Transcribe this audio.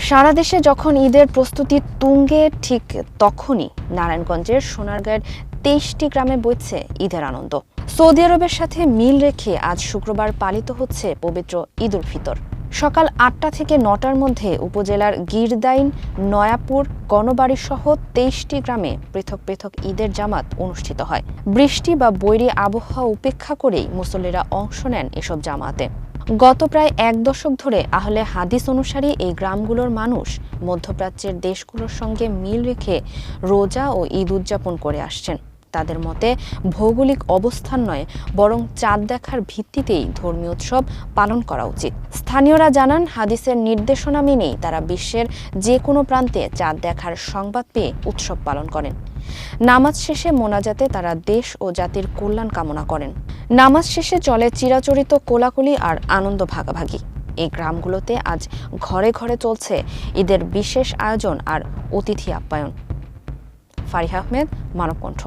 সারা দেশে যখন ঈদের প্রস্তুতি তুঙ্গে, ঠিক তখনই নারায়ণগঞ্জের সোনারগাঁয়ের ২৩টি গ্রামে বইছে ঈদের আনন্দ। সৌদি আরবের সাথে মিল রেখে আজ শুক্রবার পালিত হচ্ছে পবিত্র ঈদ উল ফিতর। সকাল ৮টা থেকে ৯টার মধ্যে উপজেলার গিরদাইন, নয়াপুর, গণবাড়ি সহ ২৩টি গ্রামে পৃথক পৃথক ঈদের জামাত অনুষ্ঠিত হয়। বৃষ্টি বা বৈরী আবহাওয়া উপেক্ষা করেই মুসল্লিরা অংশ নেন এসব জামাতে। গত প্রায় এক দশক ধরে আহলে হাদিস অনুসারী এই গ্রামগুলোর মানুষ মধ্যপ্রাচ্যের দেশগুলোর সঙ্গে মিল রেখে রোজা ও ঈদ উদযাপন করে আসছেন। তাদের মতে ভৌগোলিক অবস্থান নয়, বরং চাঁদ দেখার ভিত্তিতেই ধর্মীয় উৎসব পালন করা উচিত। স্থানীয়রা জানান, হাদিসের নির্দেশনা মেনেই তারা বিশ্বের যে কোনো প্রান্তে চাঁদ দেখার সংবাদ পেয়ে উৎসব পালন করেন। নামাজ শেষে মোনাজাতে তারা দেশ ও জাতির কল্যাণ কামনা করেন। নামাজ শেষে চলে চিরাচরিত কোলাকুলি আর আনন্দ ভাগাভাগি। এই গ্রামগুলোতে আজ ঘরে ঘরে চলছে ঈদের বিশেষ আয়োজন আর অতিথি আপ্যায়ন। ফারিহা আহমেদ, মানবকণ্ঠ।